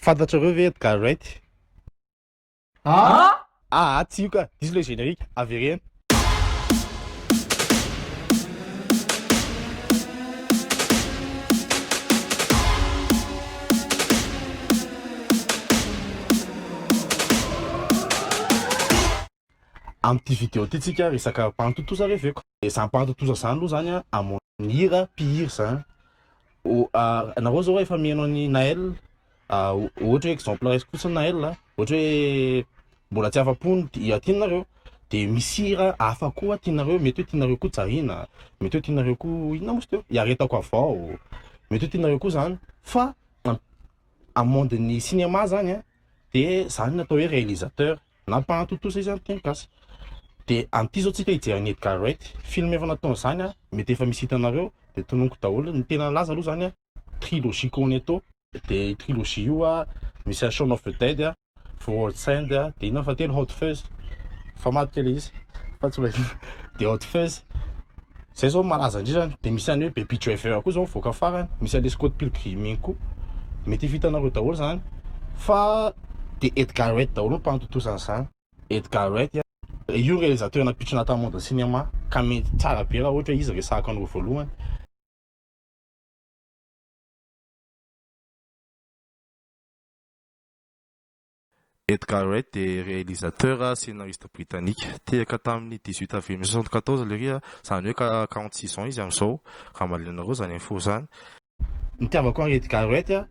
Fantatrareo ve Edgar Wright? Ah? Tsy io ka, diso le générique, averena. Am'ty vidéo ty tsika resaka mpagnatotoza reveko. E za mpagnatotoza zany aloha zany a hamono hira, mpihira zany. Anareo zao efa mihaino ny Naël, ohatra hoe exemple raisiko fotsiny Naël ohatra hoe mbola tsy afa-po tianareo, de misy hira hafa koa tianareo, mety hoe tianareo koa Jarina, mety hoe tianareo koa inona moa teo, Iaretako avao, mety hoe tianareo koa zany, fa am'monden'ny cinéma zany a, de zany natao hoe réalisateur na mpagnatotoza izy am'teny gasy. De am'ty zao tsika hijery ny Edgar Wright, film efa nataony zany a, mety efa misy hitanareo, de tononoko daholo. Ny tena laza aloha zany a, trilogie Cornetto, de trilogie io a misy Shaun of the Dead a, World's End a, de inona fa telo Hot Fuzz, fa maty kely izy, fa tsy de Hot Fuzz. Zay zao malaza indrindra, de misy any hoe Baby Driver koa zao mivoaka farany, misy an'le Scott Pilgrim igny koa, mety hitanareo daholo zany. Fa de Edgar Wright daholo mpagnatotozana zany. Edgar Wright io réalisateur napitrana tamy monde cinéma, ka mety tsara be raha ohatra hoe izy resahako an'olo voalohany. Edgar Wright de réalisateur scénariste britannique, tehaka tamin'ny 18 avril 1974 le ria, zany hoe 46 ans izy am'izao, raha malinareo zany info zany. Nitiavako any Edgar Wright a,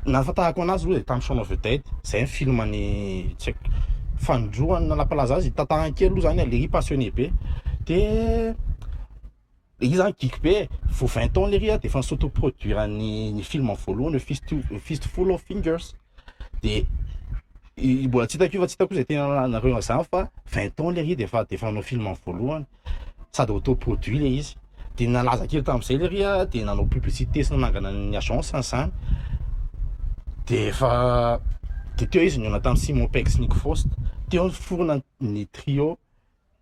nahafantarako anazy aloha de tamy Shaun of the Dead, zay film any tsy haiko fandroany nalampalaza azy, tantarany kely aloha zany a, le ry passionné be, de izy zany geek be, vao 20 ans le ry a, de efa nisautoproduire ny film voalohany, A Fistful of Fingers, de mbola tsy hitako io fa tsy hitako zay tena nareo zany fa 20 ans le ry de efa nanao film voalohany, sady autoproduit le izy, de nalaza kely tam'izay le ry a, de nanao publicité sy nanangana ny agence zany, de efa de teo izy niona tamy Simon Pegg sy Nick Frost, teo forona ny trio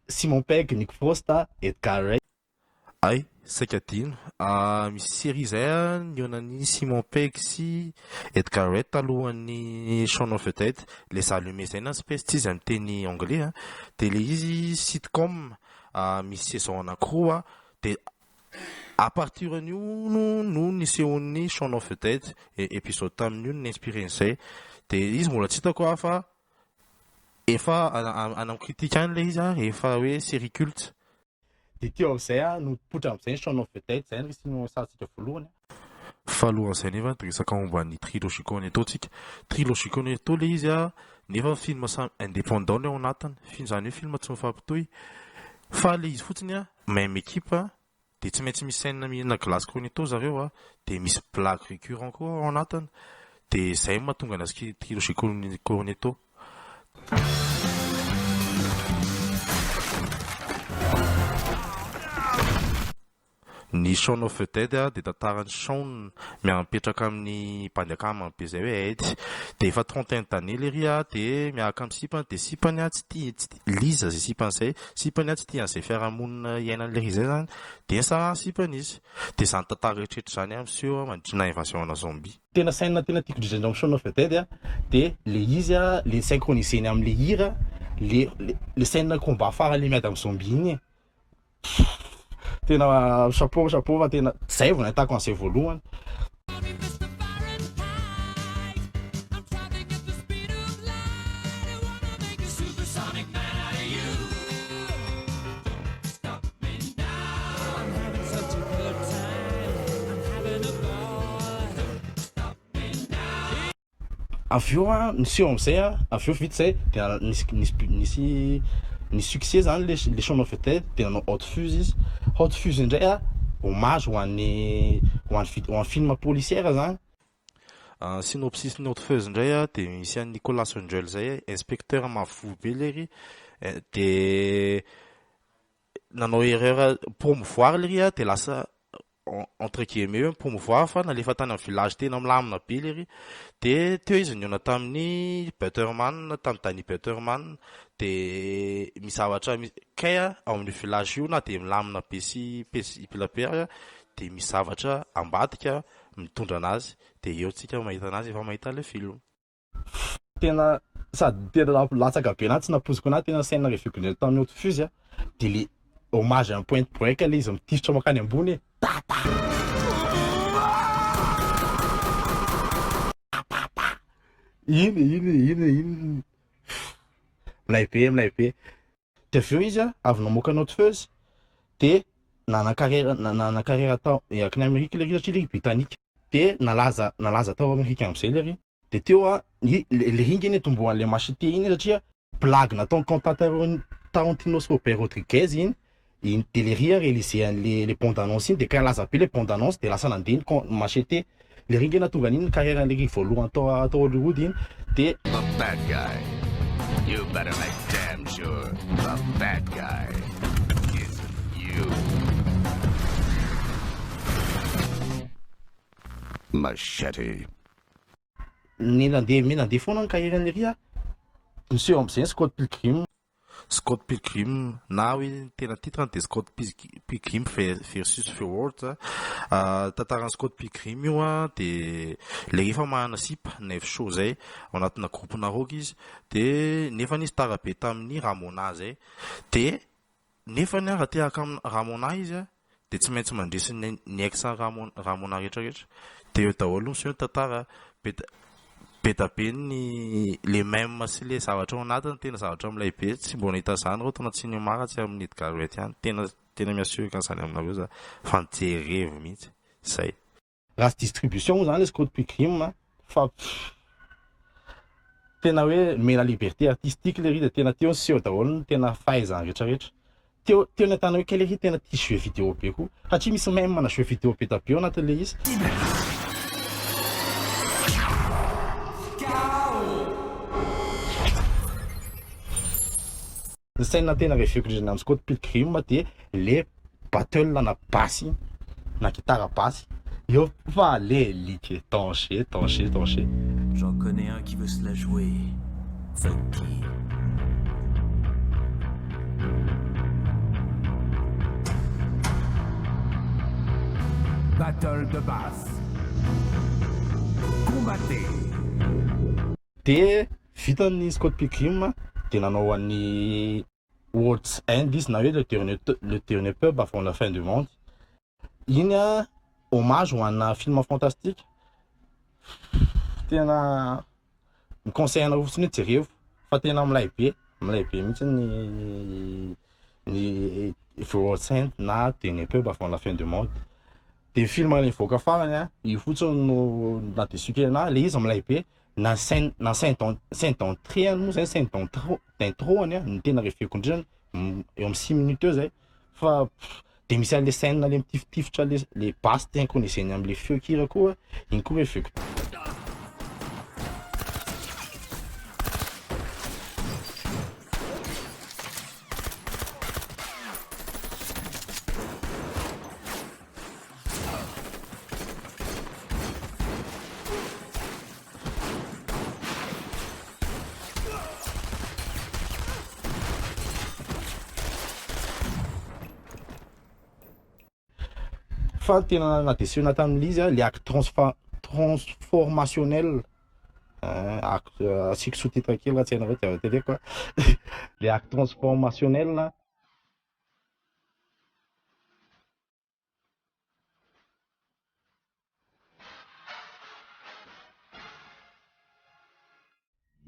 Simon Pegg, Nick Frost, Edgar Wright. Ay, saika adino, misy série zay nionan'ny Simon Pegg sy Edgar Wright talohan'ny Shaun of the Dead, les allumés zay na espèce izy amin'ny teny anglais, de le izy sitcom, misy saison anankiroa, de à partir an'io no nisehon'ny Shaun of the Dead, épisode tamin'io ninspiré an'izay, de izy mbola tsy hitako fa efa anamo critique any le izy efa hoe série culte. De teo am'izay no potra am'izay Shaun of the Dead, zay no resino satsika voalohany. Falohan'izay nefa de resaka momba ny trilogie Cornetto tsika. Trilogie Cornetto le izy nefa film samy indépendant le ao anatiny, zany hoe film tsy mifampitohy, fa le izy fotsiny même équipe de tsy maintsy misy scène mihinana glace Cornetto zareo de misy blague récurrent koa ao anatiny, de zay mahatonga anazy trilogie Cornetto. Ny Shaun of the Dead de tantaran'ny Shaun miapetraka amin'ny mpanjakama be zay hoe Ed, de efa 31 d'années le ry de miaraka amin'ny sipany, de sipany tsy Liza zay sipany zay, sipany tsy tian'izay fiarahamonina iainan'le ry zay zany, de nsarany sipany izy, de zany tantara rehetrarehetra zany am'seho mandritra invasion na zombie. Tena scène tena tiako indrindra amin'ny Shaun of the Dead de le izy le synchroniseny am'le hira, le scène combat farany le miady amin'ny zombie igny, tena chapeau fa tena zay vao nahitako an'izay voalohany. Avy eo niseho am'izay avy eo vita zay de nisy succès zany le Shaun of the Dead, de nanao Hot Fuzz izy. Hot Fuzz indray hommage ho an'ny film policière zany. Synopsis ny Hot Fuzz indray de misy an'ny Nicolas Angel zay inspecteur mavo be le ry, de nanao erreur promouvoir le ry de lasa entre guillemets promouvoir fa nalefa tany amin'ny village tena milamina be le ry, de teo izy niona tamin'ny Butterman, tamin'ny Danny Butterman, de misavatra kay ao amin'ny village io na de milamina be sy pilapera, de misavatra ambadika mitondra anazy, de eo tsika mahita anazy efa mahita le film. Tena sady tena latsaka be anazy tsy napoziko anazy tena scène reveko indray tamin'ny haute fuse de le hommage en point break le izy mitifitra makany ambony iny milay be de aveo izy avy namoaka haute fuse de nana carrière tao akiny Amerika le ry satria le britannique de nalaza tao Amerika am'zay le ry de teo le ringy iny tomboan'le machete iny satria blague nataony cantateur Tarantinos Robert Rodriguez iny de le ry réalisé an'le bande annonce iny de kalaza be le bande annonce de lasa nandeha machete le ringy natonga an'iny carrière le ry voalohany tao Hollywood iny de The bad guy. You better make damn sure the bad guy is you. Machete. nandeha foana ny carrière an'le ry monsieur am'zay Scott Pilgrim Scott Pilgrim na hoe tena titre de Scott Pilgrim versus Fjord tantaran'ny Scott Pilgrim io de le rehefa mahana sipa 9 show zay ao anatina groupena rock izy de nefa izy tara be tamin'ny Ramona zay de nefa raha te haka amin'ny Ramona izy de tsy maintsy mandresy ny ex Ramona rehetrarehetra de eo daholo sy eo tantara be ny le même sy le zavatra ao anatiny tena zavatra milay be tsy mbola nahita zany reo tao cinéma raha tsy amin'ny Edgar Wright ihany tena miassurer kan'izany aminareo za fa nijerevo mihitsy zay race distribution zany le Scott Pilgrim fa tena hoe mena liberté artistique le ry de tena teo seho daholo tena fahaizany rehetrarehetra teo natana hoe quel ry tena tia jeu vidéo be koa satria misy même mana jeu vidéo be tabeo anatin'le izy ny scène tena reveko indrindra amin'ny Scott Pilgrim de le battle na basy na guitare basse io fa le lique danger. J'en connais un qui veut se la jouer. Funky. Battle de basse. Combattez. De vitan'ny Scott Pilgrim de nanao an'ny World's End izy na hoe le dernier pub avant la fin du monde iny hommage ho anna film fantastique tena conseil anareo fotsiny hoe jereo fa tena milay be mihitsy ny World's End na dernier pub avant la fin du monde de film le nivoaka farany io fotsiny no nadesu kely anahy le izy milay be na scène d'entrée moa zay scène d'intro ny tena reveko indrindra eo amin'ny 6 minutes eo zay fa de misy an'le scène le mitifitifitra le basse synchronisé am'le feo kira koa iny koa reveko fa tena nadesena tamin'izy le acte transformationnel asiko sous-titre kely raha tsy hainareo tiava tele quoi le acte transformationnel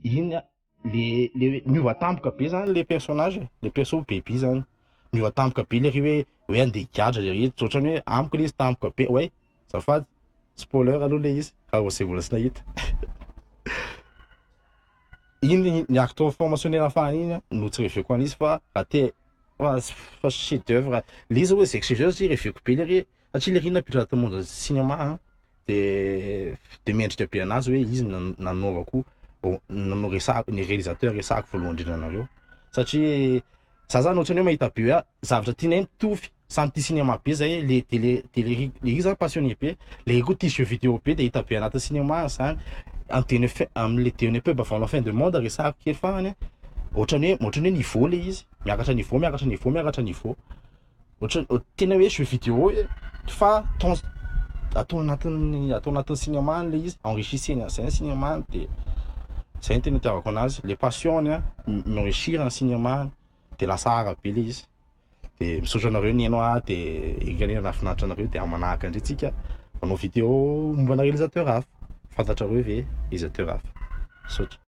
iny le miova tampoka be zany le personnage le perso bebe zany miova tampoka be le ry hoe andeha higadra le ry ohatrany hoe amiko le izy tampoka be ouais zafady spoiler aloha le izy raha zay mbola tsy nahita iny ny acte transformationnel afahany iny no tsy reveko an'izy fa raha te fa chef d'œuvre le izy hoe zay chef d'œuvre sy reveko be le ry satria le ry napitra anaty monde cinéma de mendrika be anazy hoe izy nanaovako nanao resako ny réalisateur resako voalohany indrindra anareo satria za zany ohatrany hoe mahita be hoe zavatra tianay mitovy samy tia cinéma be zay le ry zany passionné be le ry koa tia jeu vidéo be de hita be anaty cinéma zany am'le dernier pub avant la fin du monde resako kely farany ohatrany hoe niveau le izy miakatra niveau tena hoe jeu vidéo fa atao anatin'ny cinéma le izy enrichissena zay cinéma de Zay ny tena itiavako anazy. Le passion-ny a mi-réussir en cinéma de lasa ara be le izy. De misaotra anareo ny hainao de ekanena nahafinaritra anareo de amanahaka indray tsika manao vidéo momba réalisateur hafa. Fantatrareo ve réalisateur hafa? Misaotra.